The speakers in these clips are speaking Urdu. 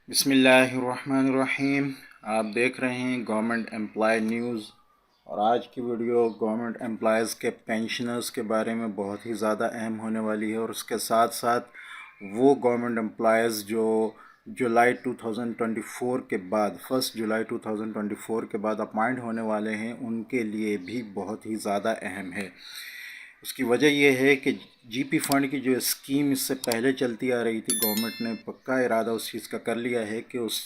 بسم اللہ الرحمن الرحیم۔ آپ دیکھ رہے ہیں گورنمنٹ امپلائی نیوز، اور آج کی ویڈیو گورنمنٹ امپلائیز کے پینشنرز کے بارے میں بہت ہی زیادہ اہم ہونے والی ہے، اور اس کے ساتھ ساتھ وہ گورنمنٹ امپلائیز جو جولائی 2024 کے بعد 1 جولائی 2024 کے بعد اپائنٹ ہونے والے ہیں، ان کے لیے بھی بہت ہی زیادہ اہم ہے۔ اس کی وجہ یہ ہے کہ جی پی فنڈ کی جو اسکیم اس سے پہلے چلتی آ رہی تھی، گورنمنٹ نے پکا ارادہ اس چیز کا کر لیا ہے کہ اس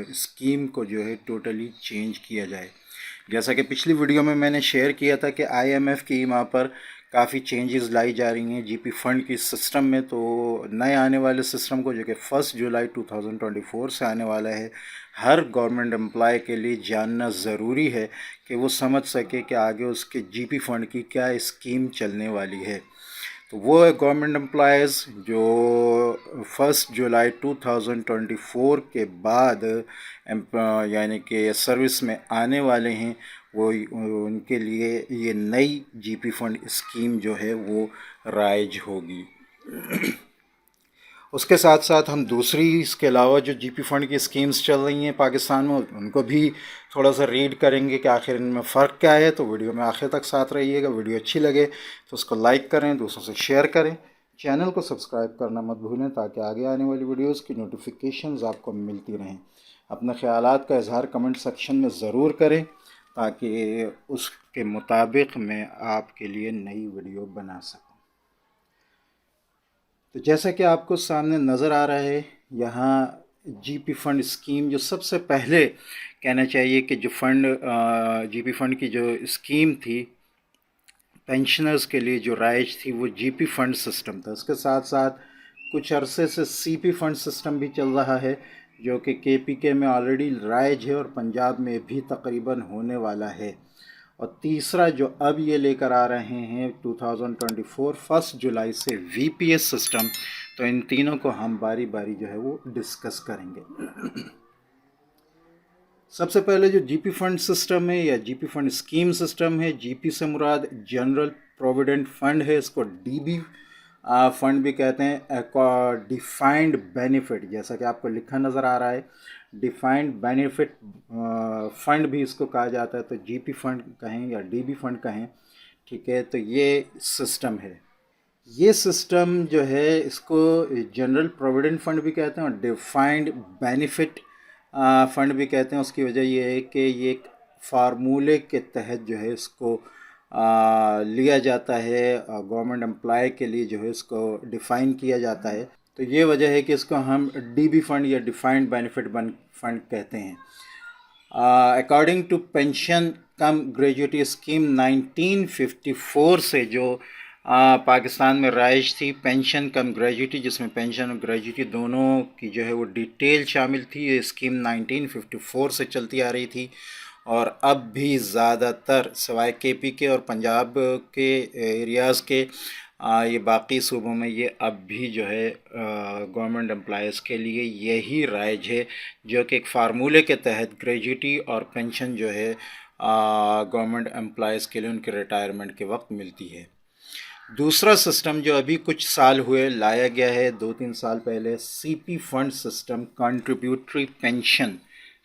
اسکیم کو جو ہے ٹوٹلی چینج کیا جائے۔ جیسا کہ پچھلی ویڈیو میں نے شیئر کیا تھا کہ آئی ایم ایف کی وہاں پر کافی چینجز لائی جا رہی ہیں جی پی فنڈ کی سسٹم میں، تو نئے آنے والے سسٹم کو جو کہ 1 جولائی 2024 سے آنے والا ہے، ہر گورنمنٹ امپلائی کے لیے جاننا ضروری ہے کہ وہ سمجھ سکے کہ آگے اس کے جی پی فنڈ کی کیا اسکیم چلنے والی ہے۔ تو وہ گورنمنٹ امپلائیز جو 1 جولائی 2024 کے بعد یعنی کہ سروس میں آنے والے ہیں، وہ ان کے لیے یہ نئی جی پی فنڈ اسکیم جو ہے وہ رائج ہوگی۔ اس کے ساتھ ساتھ ہم دوسری اس کے علاوہ جو جی پی فنڈ کی اسکیمز چل رہی ہیں پاکستان میں، ان کو بھی تھوڑا سا ریڈ کریں گے کہ آخر ان میں فرق کیا ہے۔ تو ویڈیو میں آخر تک ساتھ رہیے گا۔ ویڈیو اچھی لگے تو اس کو لائک کریں، دوسروں سے شیئر کریں، چینل کو سبسکرائب کرنا مت بھولیں تاکہ آگے آنے والی ویڈیوز کی نوٹیفیکیشنز آپ کو ملتی رہیں۔ اپنے خیالات کا اظہار کمنٹ سیکشن میں ضرور کریں تاکہ اس کے مطابق میں آپ کے لیے نئی ویڈیو بنا سکوں۔ تو جیسا کہ آپ کو سامنے نظر آ رہا ہے، یہاں جی پی فنڈ اسکیم جو سب سے پہلے کہنا چاہیے کہ جو جی پی فنڈ کی جو اسکیم تھی پینشنرز کے لیے جو رائج تھی، وہ جی پی فنڈ سسٹم تھا۔ اس کے ساتھ ساتھ کچھ عرصے سے سی پی فنڈ سسٹم بھی چل رہا ہے، جو کہ کے پی کے میں آلریڈی رائج ہے اور پنجاب میں بھی تقریباً ہونے والا ہے۔ اور تیسرا جو اب یہ لے کر آ رہے ہیں 2024 1 جولائی سے وی پی ایس سسٹم، تو ان تینوں کو ہم باری باری جو ہے وہ ڈسکس کریں گے۔ سب سے پہلے جو جی پی فنڈ سسٹم ہے یا جی پی فنڈ اسکیم سسٹم ہے، جی پی سے مراد جنرل پروویڈنٹ فنڈ ہے، اس کو ڈی بی فنڈ بھی کہتے ہیں، ڈیفائنڈ بینیفٹ، جیسا کہ آپ کو لکھا نظر آ رہا ہے، ڈیفائنڈ بینیفٹ فنڈ بھی اس کو کہا جاتا ہے، تو جی پی فنڈ کہیں یا ڈی بی فنڈ کہیں، ٹھیک ہے۔ تو یہ سسٹم ہے، یہ سسٹم جو ہے اس کو جنرل پروویڈنٹ فنڈ بھی کہتے ہیں اور ڈیفائنڈ بینیفٹ فنڈ بھی کہتے ہیں۔ اس کی وجہ یہ ہے کہ یہ ایک فارمولے کے تحت جو ہے اس کو لیا جاتا ہے، گورنمنٹ امپلائی کے لیے جو ہے اس کو ڈیفائن کیا جاتا ہے، تو یہ وجہ ہے کہ اس کو ہم ڈی بی فنڈ یا ڈیفائنڈ بینیفٹ فنڈ کہتے ہیں۔ According to pension cum gratuity scheme 1954 سے جو پاکستان میں رائج تھی پینشن کم گریجویٹی، جس میں پینشن اور گریجویٹی دونوں کی جو ہے وہ ڈیٹیل شامل تھی، یہ اسکیم 1954 سے چلتی آ رہی تھی، اور اب بھی زیادہ تر سوائے کے پی کے اور پنجاب کے ایریاز کے یہ باقی صوبوں میں یہ اب بھی جو ہے گورنمنٹ امپلائیز کے لیے یہی رائج ہے، جو کہ ایک فارمولے کے تحت گریجویٹی اور پینشن جو ہے گورنمنٹ امپلائیز کے لیے ان کے ریٹائرمنٹ کے وقت ملتی ہے۔ دوسرا سسٹم جو ابھی کچھ سال ہوئے لایا گیا ہے، 2-3 سال پہلے، C P fund system, contributory pension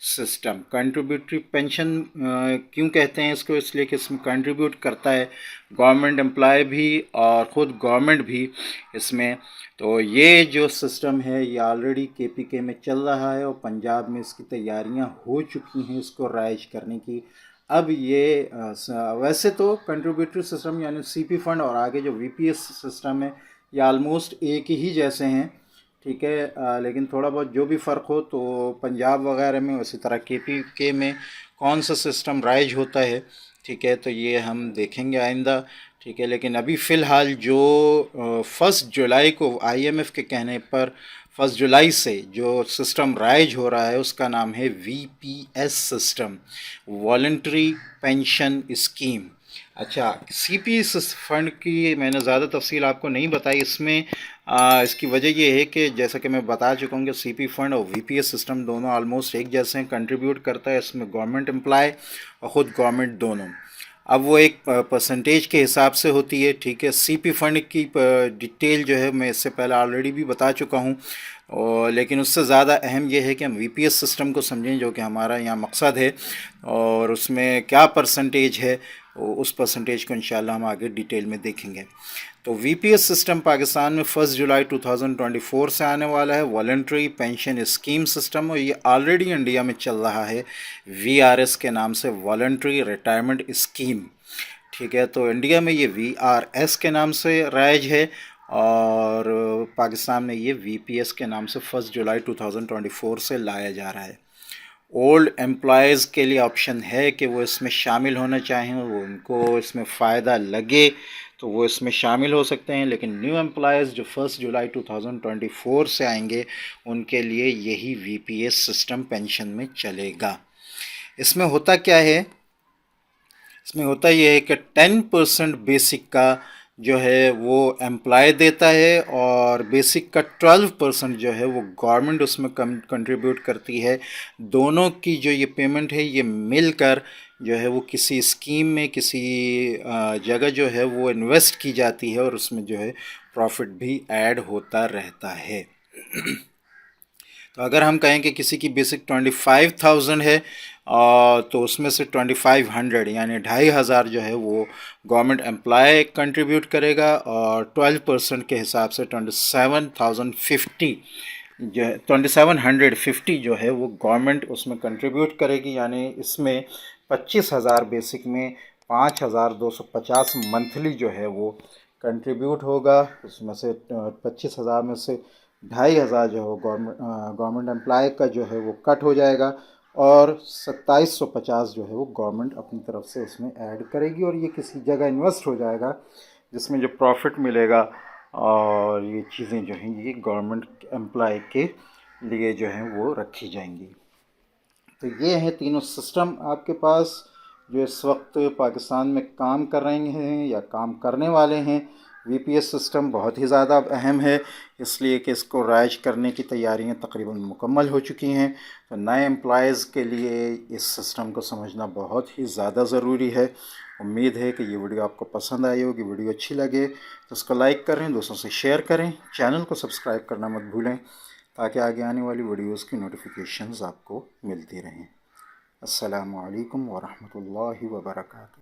system. Contributory pension کیوں کہتے ہیں اس کو؟ اس لیے کہ اس میں کنٹریبیوٹ کرتا ہے گورنمنٹ امپلائی بھی اور خود گورنمنٹ بھی اس میں۔ تو یہ جو سسٹم ہے یہ آلریڈی کے پی کے میں چل رہا ہے اور پنجاب میں اس کی تیاریاں ہو چکی ہیں اس کو رائج کرنے کی۔ اب یہ ویسے تو کنٹریبیوٹری سسٹم یعنی سی پی فنڈ اور آگے جو وی پی ایس سسٹم ہے یہ آلموسٹ ایک ہی جیسے ہیں، ٹھیک ہے، لیکن تھوڑا بہت جو بھی فرق ہو تو پنجاب وغیرہ میں، اسی طرح کے پی کے میں کون سا سسٹم رائج ہوتا ہے، ٹھیک ہے، تو یہ ہم دیکھیں گے آئندہ، ٹھیک ہے۔ لیکن ابھی فی الحال جو 1 جولائی کو آئی ایم ایف کے کہنے پر 1 جولائی سے جو سسٹم رائج ہو رہا ہے اس کا نام ہے V P S system, voluntary pension scheme. اچھا، سی پی فنڈ کی میں نے زیادہ تفصیل آپ کو نہیں بتائی، اس میں اس کی وجہ یہ ہے کہ جیسا کہ میں بتا چکا ہوں کہ سی پی فنڈ اور وی پی ایس سسٹم دونوں آلموسٹ ایک جیسے ہیں، کنٹریبیوٹ کرتا ہے اس میں گورنمنٹ امپلائی اور خود گورنمنٹ دونوں۔ اب وہ ایک پرسنٹیج کے حساب سے ہوتی ہے، ٹھیک ہے۔ سی پی فنڈ کی ڈیٹیل جو ہے میں اس سے پہلے آلریڈی بھی بتا چکا ہوں، اور لیکن اس سے زیادہ اہم یہ ہے کہ ہم وی پی ایس سسٹم کو سمجھیں، جو کہ ہمارا یہاں مقصد ہے، اور اس میں کیا پرسنٹیج ہے، اس پرسنٹیج کو انشاءاللہ ہم آگے ڈیٹیل میں دیکھیں گے۔ تو وی پی ایس سسٹم پاکستان میں 1 جولائی 2024 سے آنے والا ہے، والنٹری پینشن اسکیم سسٹم، اور یہ آلریڈی انڈیا میں چل رہا ہے وی آر ایس کے نام سے، والنٹری ریٹائرمنٹ اسکیم، ٹھیک ہے۔ تو انڈیا میں یہ وی آر ایس کے نام سے رائج ہے، اور پاکستان میں یہ وی پی ایس کے نام سے 1 جولائی 2024 سے لایا جا رہا ہے۔ اولڈ امپلائیز کے لیے آپشن ہے کہ وہ اس میں شامل ہونا چاہیں، وہ ان کو اس میں فائدہ لگے تو وہ اس میں شامل ہو سکتے ہیں، لیکن نیو امپلائیز جو 1 جولائی 2024 سے آئیں گے ان کے لیے یہی وی پی ایس سسٹم پینشن میں چلے گا۔ اس میں ہوتا کیا ہے؟ اس میں ہوتا یہ ہے کہ 10% بیسک کا جو ہے وہ امپلائی دیتا ہے، اور بیسک کا 12% جو ہے وہ گورنمنٹ اس میں کنٹریبیوٹ کرتی ہے۔ دونوں کی جو یہ پیمنٹ ہے یہ مل کر جو ہے وہ کسی اسکیم میں، کسی جگہ جو ہے وہ انویسٹ کی جاتی ہے، اور اس میں جو ہے پروفٹ بھی ایڈ ہوتا رہتا ہے۔ تو اگر ہم کہیں کہ کسی کی بیسک 25,000 ہے، تو اس میں سے 2500 یعنی 2500 جو ہے وہ گورنمنٹ امپلائی کنٹریبیوٹ کرے گا، اور 12% کے حساب سے 27,050 جو ہے 2750 جو ہے وہ گورنمنٹ اس میں کنٹریبیوٹ کرے گی، یعنی اس میں 25,000 بیسک میں 5,250 منتھلی جو ہے وہ کنٹریبیوٹ ہوگا۔ اس میں سے 25,000 میں سے 2,500 جو ہے گورنمنٹ امپلائی کا جو ہے وہ کٹ ہو جائے گا، اور 2,750 جو ہے وہ گورنمنٹ اپنی طرف سے اس میں ایڈ کرے گی، اور یہ کسی جگہ انویسٹ ہو جائے گا جس میں جو پروفٹ ملے گا، اور یہ چیزیں جو ہیں یہ گورنمنٹ امپلائی کے لیے جو ہیں وہ رکھی جائیں گی۔ تو یہ ہیں تینوں سسٹم آپ کے پاس جو اس وقت پاکستان میں کام کر رہے ہیں یا کام کرنے والے ہیں۔ وی پی ایس سسٹم بہت ہی زیادہ اہم ہے، اس لیے کہ اس کو رائج کرنے کی تیاریاں تقریباً مکمل ہو چکی ہیں۔ تو نئے امپلائیز کے لیے اس سسٹم کو سمجھنا بہت ہی زیادہ ضروری ہے۔ امید ہے کہ یہ ویڈیو آپ کو پسند آئی ہوگی۔ ویڈیو اچھی لگے تو اس کو لائک کریں، دوستوں سے شیئر کریں، چینل کو سبسکرائب کرنا مت بھولیں تاکہ آگے آنے والی ویڈیوز کی نوٹیفیکیشنز آپ کو ملتی رہیں۔ السلام علیکم ورحمۃ اللہ وبرکاتہ۔